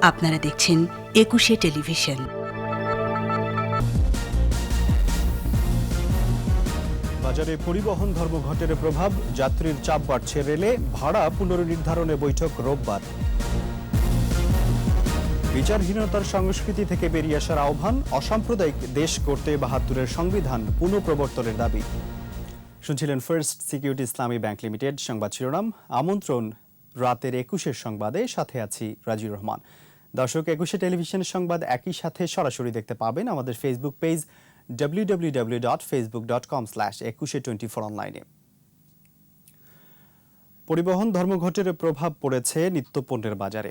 আপনারা দেখছেন একুশে টেলিভিশন। বাজারে পরিবহন ধর্মঘটের প্রভাব, যাত্রীর চাপ বাড়ছে রেলে, ভাড়া পুনর্নির্ধারণে বৈঠক রোববার। বিচারহীনতার সংস্কৃতি থেকে বেরিয়ে আসার আহ্বান, অসাম্প্রদায়িক দেশ করতে ৭২-এর সংবিধান পুনঃপ্রবর্তনের দাবি। শুনছিলেন ফার্স্ট সিকিউরিটি ইসলামী ব্যাংক লিমিটেড সংবাদ শিরোনাম। আমন্ত্রণ রাতের ২১-এর সংবাদে, সাথে আছি রাজিউর রহমান। দর্শক, একুশে টেলিভিশন সংবাদ একই সাথে সরাসরি দেখতে পাবেন আমাদের ফেসবুক পেজ www.facebook.com/2124 অনলাইনে। পরিবহন ধর্মঘটের প্রভাব পড়েছে নিত্যপণ্যের বাজারে।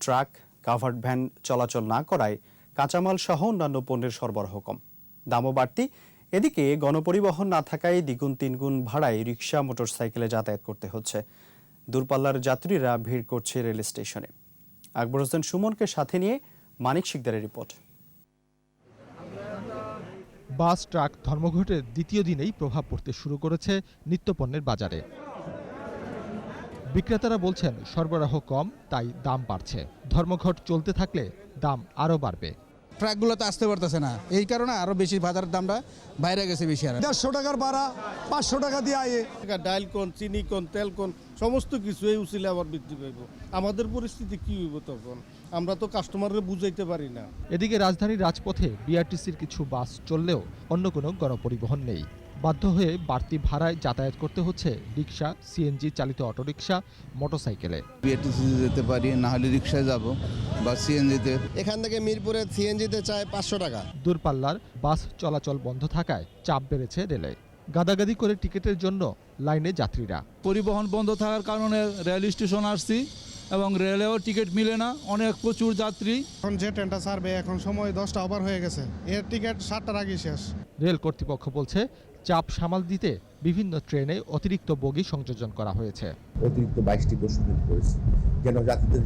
ট্রাক, কাভার্ড ভ্যান চলাচল না করায় কাঁচামাল সহ অন্যান্য পণ্যের সরবরাহ কম, দামও বাড়তি। এদিকে গণপরিবহন না থাকায় দ্বিগুণ তিনগুণ ভাড়ায় রিক্সা, মোটরসাইকেলে যাতায়াত করতে হচ্ছে। দূরপাল্লার যাত্রীরা ভিড় করছে রেল স্টেশনে। আকবর হোসেন সুমনকে সাথে নিয়ে মানিক শিকদারের রিপোর্ট। বাস, ট্রাক ধর্মঘটের দ্বিতীয় দিনেই প্রভাব পড়তে শুরু করেছে নিত্যপণ্যের বাজারে। বিক্রেতারা বলছেন সরবরাহ কম, তাই দাম বাড়ছে। ধর্মঘট চলতে থাকলে দাম আরও বাড়বে। ট্রাকগুলোতে আসতে পারতেছে না, এই কারণে আরো বেশি বাজারের দামটা বাইরে গেছে বেশি। আর ১৫০ টাকার ভাড়া ৫০০ টাকা দিয়ে আয়ে ডাইল কোন, চিনি কোন, তেল কোন, সমস্ত কিছু এই উচিলে আবার বৃদ্ধি পাইব। আমাদের পরিস্থিতি কি হইব তখন? আমরা তো কাস্টমারকে বুঝাইতে পারি না। এদিকে রাজধানীর রাজপথে বিআরটিসির কিছু বাস চললেও অন্য কোনো গণপরিবহন নেই। বাধ্য হয়ে বাড়তি ভাড়ায় যাতায়াত করতে হচ্ছে রিক্সা, সিএনজি চালিত অটোরিকশা, মোটরসাইকেলে। বিআরটিসি যেতে পারি, না হলে রিক্সায় যাব বা সিএনজিতে। এখান থেকে মিরপুরে সিএনজিতে চায় ৫০০ টাকা। দূরপাল্লার বাস চলাচল বন্ধ থাকায় চাপ বেড়েছে রেলে। গাদাগাদি করে টিকিটের জন্য লাইনে যাত্রীরা। পরিবহন বন্ধ থাকার কারণে রেল স্টেশন আসছি এবং রেলেও টিকিট মিলে না, অনেক প্রচুর যাত্রী। এখন যে ট্রেনটা ছাড়বে, এখন সময় 10টা ওভার হয়ে গেছে, এর টিকিট 7টার আগে শেষ। রেল কর্তৃপক্ষ বলছে চাপ সামাল দিতে বিভিন্ন ট্রেনে অতিরিক্ত বগি সংযোজন করা হয়েছে। অতিরিক্ত 22টি বসতি করেছে যেন যাত্রীদের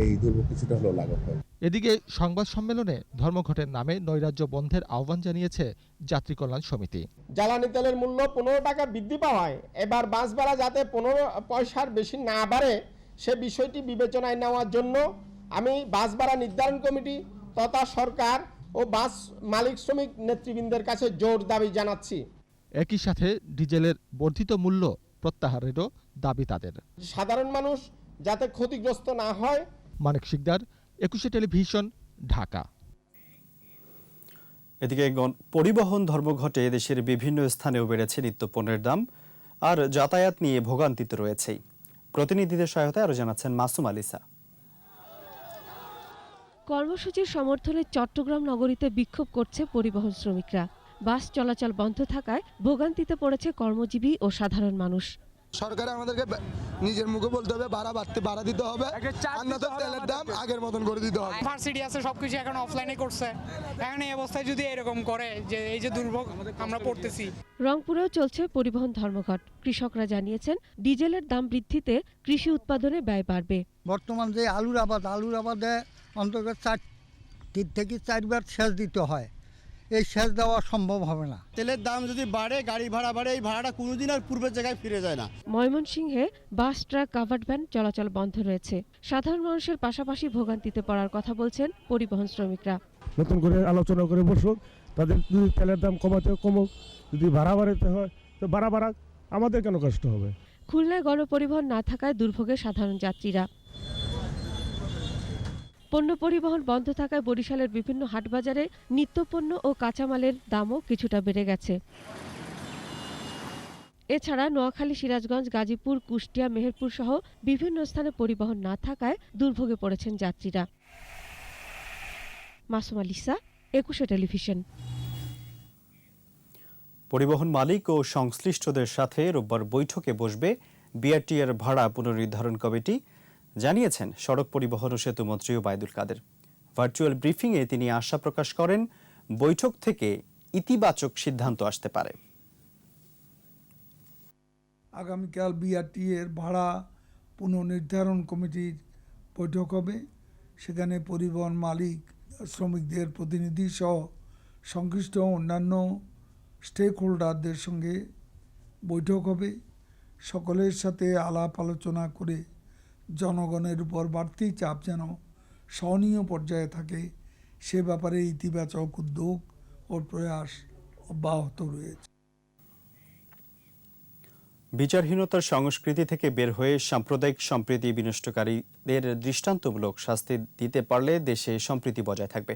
এই দুর্ভোগ কিছুটা হলেও লাঘব হয়। এদিকে সংবাদ সম্মেলনে ধর্মঘটের নামে নৈরাজ্য বন্ধের আহ্বান জানিয়েছে যাত্রী কল্যাণ সমিতি। জ্বালানি তেলের মূল্য 15 টাকা বৃদ্ধি পাওয়ায় এবার বাস ভাড়া যাতে 15 পয়সার বেশি না বাড়ে সে বিষয়টি বিবেচনায় নেওয়ার জন্য আমি বাস ভাড়া নির্ধারণ কমিটি তথা সরকার ও বাস মালিক শ্রমিক নেতৃবৃন্দের কাছে জোর দাবি জানাচ্ছি। একই সাথে ডিজেলের বর্ধিত মূল্য প্রত্যাহারেরও দাবি তাদের। সাধারণ মানুষ যাতে ক্ষতিগ্রস্ত না হয়। মানিক শিকদার, একুশে টেলিভিশন, ঢাকা। এদিকে পরিবহন ধর্মঘটে দেশের বিভিন্ন স্থানেও বেড়েছে নিত্যপণ্যের দাম, আর যাতায়াত নিয়ে ভোগান্তিতে রয়েছেই। প্রতিনিধিদের সহায়তায় আরো জানাচ্ছেন মাসুম আলিসা। কর্মসূচির সমর্থনে চট্টগ্রাম নগরীতে বিক্ষোভ করছে পরিবহন শ্রমিকরা। বাস চলাচল বন্ধ থাকায় ভোগান্তিতে পড়েছে কর্মজীবী ও সাধারণ মানুষ। সরকার আমাদেরকে নিজের মুখে বলতে হবে ভাড়া দিতে হবে, তেলের দাম আগের মতন করে দিতে হবে। ভার্সিটি আছে, সবকিছু এখন অফলাইনে করছে। এখন এই অবস্থায় যদি এরকম করে, যে এই যে দুর্ভোগ আমরা পড়তেছি। রংপুরেও চলছে পরিবহন ধর্মঘট। কৃষকরা জানিয়েছেন ডিজেলের দাম বৃদ্ধিতে কৃষি উৎপাদনে ব্যয় বাড়বে। বর্তমান যে আলুর আবাদে অন্তত 4 থেকে 4 বার সেচ দিতে হয়, এই সেচ দেওয়া সম্ভব হবে না। তেলের দাম যদি বাড়ে, গাড়ি ভাড়া বাড়ে, এই ভাড়াটা কোনোদিন আর পূর্বের জায়গায় ফিরে যায় না। ময়মনসিংহে বাস, ট্রাক, কাভার্ড ভ্যান চলাচল বন্ধ রয়েছে। সাধারণ মানুষের পাশাপাশি ভোগান্তিতে পড়ার কথা বলছেন পরিবহন শ্রমিকরা। নতুন করে আলোচনা করে বসুক, তাদের যদি তেলের দাম কমুক, যদি ভাড়া বাড়াতে হয় তো বাড়াক, আমাদের কেন কষ্ট হবে। খুলনায় গণপরিবহন না থাকায় দুর্ভোগে সাধারণ যাত্রীরা। পণ্য পরিবহন বন্ধ থাকায় বরিশালের বিভিন্ন হাটবাজারে নিত্যপণ্য ও কাঁচামালের দামও কিছুটা বেড়ে গেছে। এছাড়া নোয়াখালী, সিরাজগঞ্জ, গাজীপুর, কুষ্টিয়া, মেহেরপুর সহ বিভিন্ন স্থানে পরিবহন না থাকায় দুর্ভোগে পড়েছেন যাত্রীরা। মাসুম আলিসা, একুশে টেলিভিশন। পরিবহন মালিক ও সংশ্লিষ্টদের সাথে রোববার বৈঠকে বসবে বিআরটিএর ভাড়া পুনর্নির্ধারণ কমিটি, জানিয়েছেন সড়ক পরিবহন ও সেতু মন্ত্রী ওবায়দুল কাদের। ভার্চুয়াল ব্রিফিংয়ে তিনি আশা প্রকাশ করেন বৈঠক থেকে ইতিবাচক সিদ্ধান্ত আসতে পারে। আগামীকাল বিআরটিএর ভাড়া পুনর্নির্ধারণ কমিটির বৈঠক হবে। সেখানে পরিবহন মালিক, শ্রমিকদের প্রতিনিধি সহ সংশ্লিষ্ট অন্যান্য স্টেক হোল্ডারদের সঙ্গে বৈঠক হবে। সকলের সাথে আলাপ আলোচনা করে জনগণের উপর বাড়তি চাপ যেন সহনীয় পর্যায়ে থাকে সে ব্যাপারে ইতিবাচক উদ্যোগ ও প্রয়াস অব্যাহত রয়েছে। বিচারহীনতার সংস্কৃতি থেকে বের হয়ে সাম্প্রদায়িক সম্প্রীতি বিনষ্টকারীদের দৃষ্টান্তমূলক শাস্তি দিতে পারলে দেশে সম্প্রীতি বজায় থাকবে।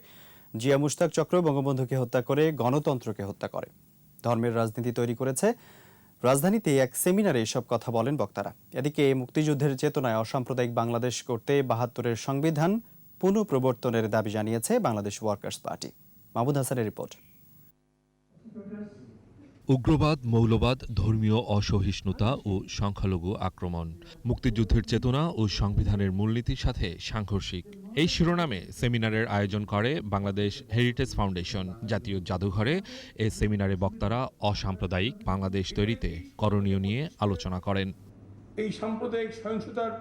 জিয়া মুশতাক চক্র বঙ্গবন্ধুকে হত্যা করে গণতন্ত্রকে হত্যা করে, ধর্মের রাজনীতি তৈরি করেছে। রাজধানীতে এক সেমিনারে এসব কথা বলেন বক্তারা। এদিকে মুক্তিযুদ্ধের চেতনায় অসাম্প্রদায়িক বাংলাদেশ করতে ৭২-এর সংবিধান পুনঃপ্রবর্তনের দাবি জানিয়েছে বাংলাদেশ ওয়ার্কার্স পার্টি। মাহমুদ হাসানের রিপোর্ট। উগ্রবাদ, মৌলবাদ, ধর্মীয় অসহিষ্ণুতা ও সংখ্যালঘু আক্রমণ মুক্তিযুদ্ধের চেতনা ও সংবিধানের মূলনীতির সাথে সাংঘর্ষিক। এই শিরোনামে সেমিনারের আয়োজন করে বাংলাদেশ হেরিটেজ ফাউন্ডেশন। জাতীয় জাদুঘরে এই সেমিনারে বক্তারা অসাম্প্রদায়িক বাংলাদেশ তৈরিতে করণীয় নিয়ে আলোচনা করেন। এই সাম্প্রদায়িক সহিংসতার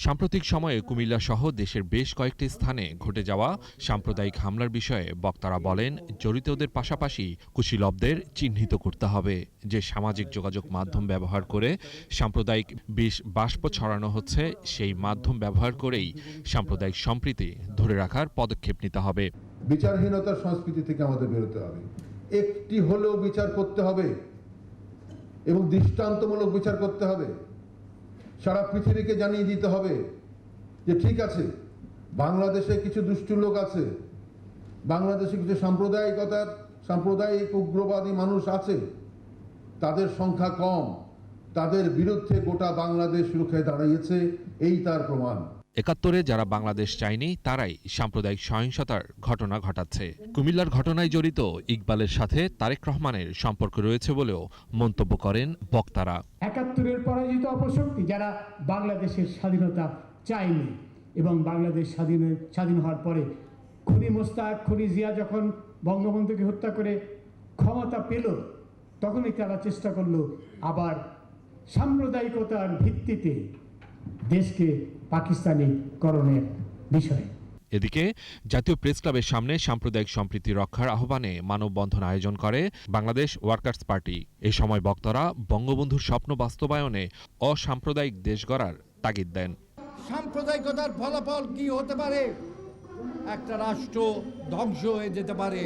সাম্প্রতিক সময়ে কুমিল্লা সহ দেশের বেশ কয়েকটি স্থানে ঘটে যাওয়া সাম্প্রদায়িক হামলার বিষয়ে বক্তারা বলেন, জড়িতদের পাশাপাশি কুশীলবদের চিহ্নিত করতে হবে। যে সামাজিক যোগাযোগ মাধ্যম ব্যবহার করে সাম্প্রদায়িক বিষ বাষ্প ছড়ানো হচ্ছে, সেই মাধ্যম ব্যবহার করেই সাম্প্রদায়িক সম্প্রীতি ধরে রাখার পদক্ষেপ নিতে হবে। বিচারহীনতার সংস্কৃতি থেকে আমাদের বেরোতে হবে। একটি হলেও বিচার করতে হবে এবং দৃষ্টান্তমূলক বিচার করতে হবে। সারা পৃথিবীকে জানিয়ে দিতে হবে যে ঠিক আছে, বাংলাদেশে কিছু দুষ্ট লোক আছে, বাংলাদেশে কিছু সাম্প্রদায়িক উগ্রবাদী মানুষ আছে, তাদের সংখ্যা কম, তাদের বিরুদ্ধে গোটা বাংলাদেশ রুখে দাঁড়িয়েছে, এই তার প্রমাণ। ৭১-এ যারা বাংলাদেশ চায়নি তারাই সাম্প্রদায়িক সহিংসতার ঘটনা ঘটাচ্ছে। কুমিল্লার ঘটনায় জড়িত ইকবালের সাথে তারেক রহমানের সম্পর্ক রয়েছে বলেও মন্তব্য করেন বক্তারা। ৭১-এর পরাজিত অপশক্তি যারা বাংলাদেশের স্বাধীনতা চায়নি এবং বাংলাদেশ স্বাধীন হওয়ার পরে খুনি মোস্তাক, খুনি জিয়া যখন বঙ্গবন্ধুকে হত্যা করে ক্ষমতা পেল, তখনই তারা চেষ্টা করলো আবার সাম্প্রদায়িকতার ভিত্তিতে দেশকে পাকিস্তানিকরণের বিষয়ে। এদিকে জাতীয় প্রেস ক্লাবের সামনে সাম্প্রদায়িক সম্প্রীতি রক্ষার আহ্বানে মানববন্ধন আয়োজন করে বাংলাদেশ ওয়ার্কার্স পার্টি। এ সময় বক্তারা বঙ্গবন্ধুর স্বপ্ন বাস্তবায়নে অসাম্প্রদায়িক দেশ গড়ার তাগিদ দেন। সাম্প্রদায়িকতার ফলাফল কি হতে পারে? একটা রাষ্ট্র ধ্বংস হয়ে যেতে পারে।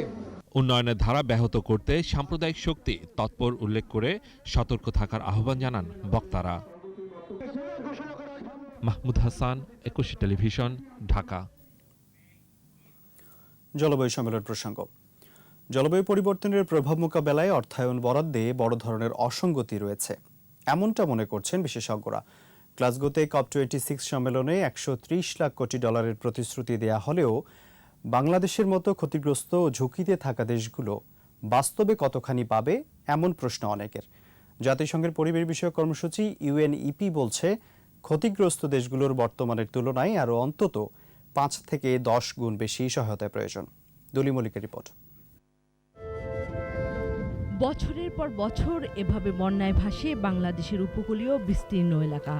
উন্নয়নের ধারা ব্যাহত করতে সাম্প্রদায়িক শক্তি তৎপর উল্লেখ করে সতর্ক থাকার আহ্বান জানান বক্তারা। মাহমুদ হাসান, ২১ টেলিভিশন, ঢাকা। জলবায়ু সম্মেলন প্রসঙ্গ। জলবায়ু পরিবর্তনের প্রভাব মোকাবেলায় অর্থায়ন বরাদ্দে বড় ধরনের অসঙ্গতি রয়েছে, এমনটা মনে করছেন বিশেষজ্ঞরা। গ্লাসগোতে COP26 সম্মেলনে ১৩০ লাখ কোটি ডলারের প্রতিশ্রুতি দেয়া হলেও বাংলাদেশের মতো ক্ষতিগ্রস্ত ও ঝুঁকিতে থাকা দেশগুলো বাস্তবে কতখানি পাবে, এমন প্রশ্ন অনেকের। জাতিসংঘের পরিবেশ বিষয়ক কর্মসূচি UNEP বলছে, ক্ষতিগ্রস্ত দেশগুলোর বর্তমানের তুলনায় আরও অন্তত ৫ থেকে ১০ গুণ বেশি সহায়তা প্রয়োজন। দুলি মল্লিকের রিপোর্ট। বছরের পর বছর এভাবে বন্যায় ভাসে বাংলাদেশের উপকূলীয় বিস্তীর্ণ এলাকা।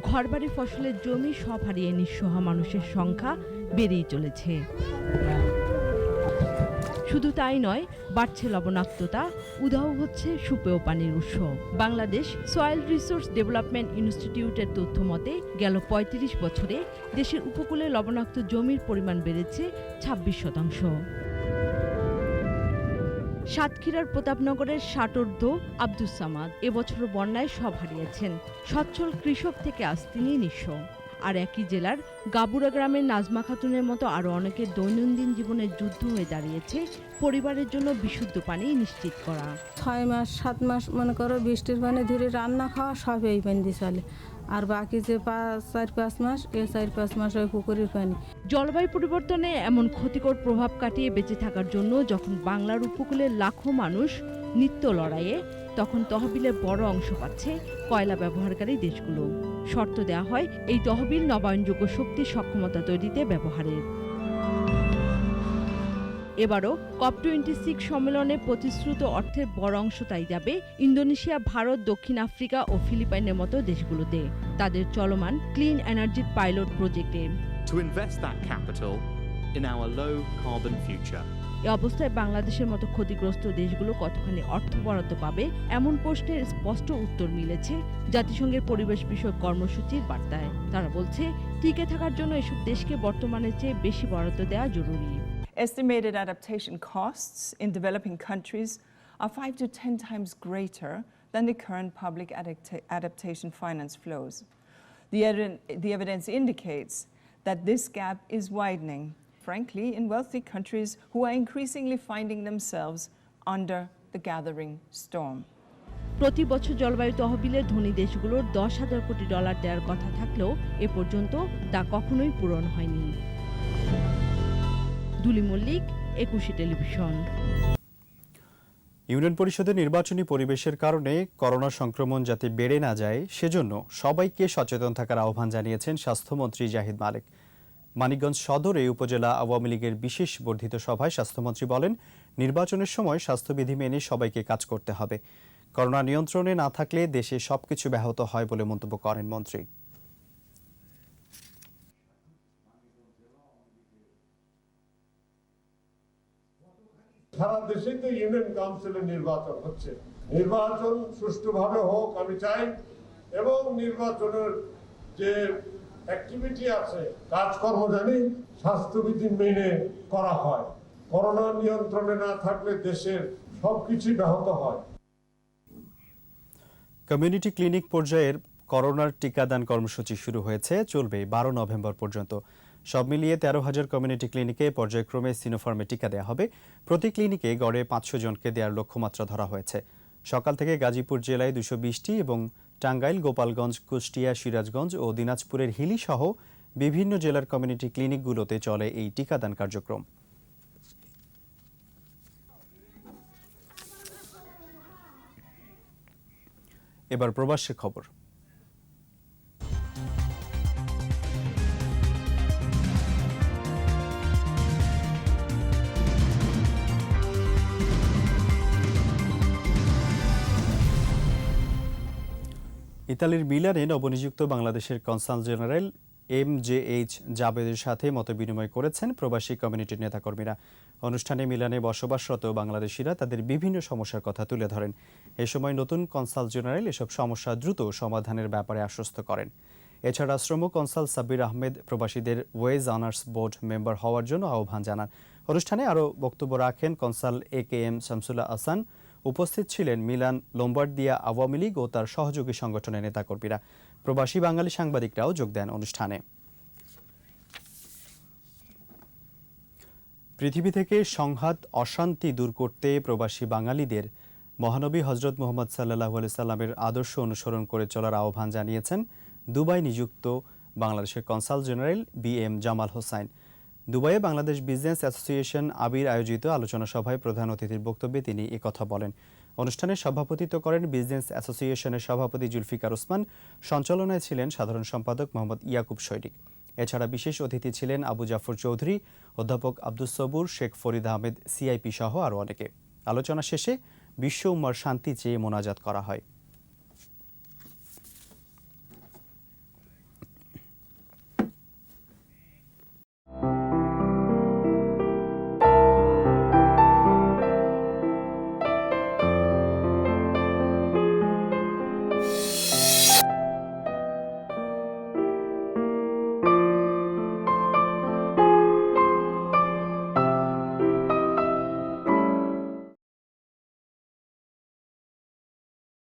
ঘরবাড়ি, ফসলের জমি সব হারিয়ে নিঃস্ব হওয়া মানুষের সংখ্যা বেড়েই চলেছে। শুধু তাই নয়, বাড়ছে লবণাক্ততা, উধাও হচ্ছে সুপেয় পানির উৎস। বাংলাদেশ সয়েল রিসোর্স ডেভেলপমেন্ট ইনস্টিটিউটের তথ্য মতে গেল ৩৫ বছরে দেশের উপকূলে লবণাক্ত জমির পরিমাণ বেড়েছে ২৬%। সাতক্ষীরার প্রতাপনগরের ষাটোর্ধ্ব আব্দুস সামাদ এবছর বন্যায় সব হারিয়েছেন। সচ্ছল কৃষক থেকে আজ তিনি নিঃস্ব। আর একই জেলার গাবুরা গ্রামের নাজমা খাতুনের মতো আরও অনেকের দৈনন্দিন জীবনের যুদ্ধ হয়ে দাঁড়িয়েছে পরিবারের জন্য বিশুদ্ধ পানি নিশ্চিত করা। ৬ মাস ৭ মাস মনে করো বৃষ্টির পানি ধরে রান্না খাওয়া সব এই পানি দিয়ে চলে, আর বাকি যে ৪-৫ মাস, এই ৪-৫ মাস ওই পুকুরের পানি। জলবায়ু পরিবর্তনে এমন ক্ষতিকর প্রভাব কাটিয়ে বেঁচে থাকার জন্য যখন বাংলার উপকূলের লাখো মানুষ নিত্য লড়াইয়ে, তখন তহবিলের বড় অংশ পাচ্ছে কয়লা ব্যবহারকারী দেশগুলো। শর্ত দেওয়া হয় এই তহবিল নবায়নযোগ্য শক্তির সক্ষমতা তৈরিতে ব্যবহারের। এবারও COP26 সম্মেলনে প্রতিশ্রুত অর্থের বড় অংশ তাই যাবে ইন্দোনেশিয়া, ভারত, দক্ষিণ আফ্রিকা ও ফিলিপাইনের মতো দেশগুলোতে তাদের চলমান ক্লিন এনার্জির পাইলট প্রজেক্টে। To invest that capital in our low carbon future. এ অবস্থায় বাংলাদেশের মতো ক্ষতিগ্রস্ত দেশগুলো কতখানি অর্থ বরাদ্দ পাবে এমন প্রশ্নের স্পষ্ট উত্তর মিলেছে জাতিসংঘের পরিবেশ বিষয়ক কর্মসূচির বার্তায়। তারা বলছে টিকে থাকার জন্য এসব দেশকে বর্তমানের চেয়ে বেশি বরাদ্দ দেওয়া জরুরি। Estimated adaptation costs in developing countries are 5 to 10 times greater than the current public adaptation finance flows. The evidence indicates that this gap is widening, frankly, in wealthy countries who are increasingly finding themselves under the gathering storm. প্রতি বছর জলবায়ু তহবিলে ধনী দেশগুলোর $10,000 কোটি দেওয়ার কথা থাকলেও এ পর্যন্ত তা কখনোই পূরণ হয়নি। দুলি মল্লিক, 21 টেলিভিশন। ইউনিয়ন পরিষদের নির্বাচনী পরিবেশের কারণে করোনা সংক্রমণ যাতে বেড়ে না যায় সেজন্য সবাইকে সচেতন থাকার আহ্বান জানিয়েছেন স্বাস্থ্যমন্ত্রী জাহিদ মালেক। মানিকগঞ্জ সদরে উপজেলা আওয়ামী লীগের বিশেষ বর্ধিত সভায় স্বাস্থ্যমন্ত্রী বলেন, নির্বাচনের সময় স্বাস্থ্যবিধি মেনে সবাইকে কাজ করতে হবে। করোনা নিয়ন্ত্রণে না থাকলে দেশে সবকিছু ব্যাহত হয় বলে মন্তব্য করেন মন্ত্রী। সারা দেশেই তো ইউনিয়ন কাউন্সিলের নির্বাচন হচ্ছে, নির্বাচন সুষ্ঠুভাবে হোক আমি চাই, এবং নির্বাচনের যে অ্যাক্টিভিটি আছে কাজকর্ম জানি স্বাস্থ্যবিধি মেনে করা হয়। করোনা নিয়ন্ত্রণে না থাকলে দেশের সবকিছু ব্যাহত হয়। কমিউনিটি ক্লিনিক পর্যায়ের করোনার টিকাদান কর্মসূচি শুরু হয়েছে, চলবে 12 নভেম্বর পর্যন্ত। সব মিলিয়ে 13,000 কমিউনিটি ক্লিনিকে পর্যায়ক্রমে সিনোফার্মে টিকা দেওয়া হবে। প্রতি ক্লিনিকে গড়ে 500 জনকে দেওয়ার লক্ষ্যমাত্রা ধরা হয়েছে। সকাল থেকে গাজীপুর জেলায় 220টি এবং টাঙ্গাইল, গোপালগঞ্জ, কুষ্টিয়া, সিরাজগঞ্জ ও দিনাজপুরের হিলি সহ বিভিন্ন জেলার কমিউনিটি ক্লিনিকগুলোতে চলে এই টিকাদান কার্যক্রম। এবার প্রবাসী খবর। ইতালির মিলানে নবনিযুক্ত বাংলাদেশের কনসাল জেনারেল MJH জাবেদের সাথে মতবিনিময় করেছেন প্রবাসী কমিউনিটির নেতাকর্মীরা। অনুষ্ঠানে মিলানে বসবাসরত বাংলাদেশিরা তাদের বিভিন্ন সমস্যার কথা তুলে ধরেন। এ সময় নতুন কনসাল জেনারেল এসব সমস্যা দ্রুত সমাধানের ব্যাপারে আশ্বস্ত করেন। এছাড়া শ্রম কনসাল সাব্বির আহমেদ প্রবাসীদের ওয়েজ অনার্স বোর্ড মেম্বার হওয়ার জন্য আহ্বান জানান। অনুষ্ঠানে আরও বক্তব্য রাখেন কনসাল AKM শামসুল্লাহ আহসান। উপস্থিত ছিলেন মিলান লোম্বার্দিয়া আওয়ামী লীগ ও তার সহযোগী সংগঠনের নেতাকর্মীরা। প্রবাসী বাঙালি সাংবাদিকরাও যোগ দেন অনুষ্ঠানে। পৃথিবী থেকে সংঘাত অশান্তি দূর করতে প্রবাসী বাঙালিদের মহানবী হজরত মুহাম্মদ সাল্লাল্লাহু আলাইহি সাল্লামের আদর্শ অনুসরণ করে চলার আহ্বান জানিয়েছেন দুবাই নিযুক্ত বাংলাদেশের consul general BM Jamal Hossain. দুবাইয়ে বাংলাদেশ বিজনেস অ্যাসোসিয়েশন আবির আয়োজিত আলোচনা সভায় প্রধান অতিথির বক্তব্যে তিনি একথা বলেন। অনুষ্ঠানে সভাপতিত্ব করেন বিজনেস অ্যাসোসিয়েশনের সভাপতি জুলফিকার ওসমান। সঞ্চালনায় ছিলেন সাধারণ সম্পাদক মোহাম্মদ ইয়াকুব শৈরিক। এছাড়া বিশেষ অতিথি ছিলেন আবু জাফর চৌধুরী, অধ্যাপক আব্দুস সবুর, শেখ ফরিদ আহমেদ CIP সহ আরও অনেকে। আলোচনা শেষে বিশ্ব উম্মার শান্তি চেয়ে মোনাজাত করা হয়।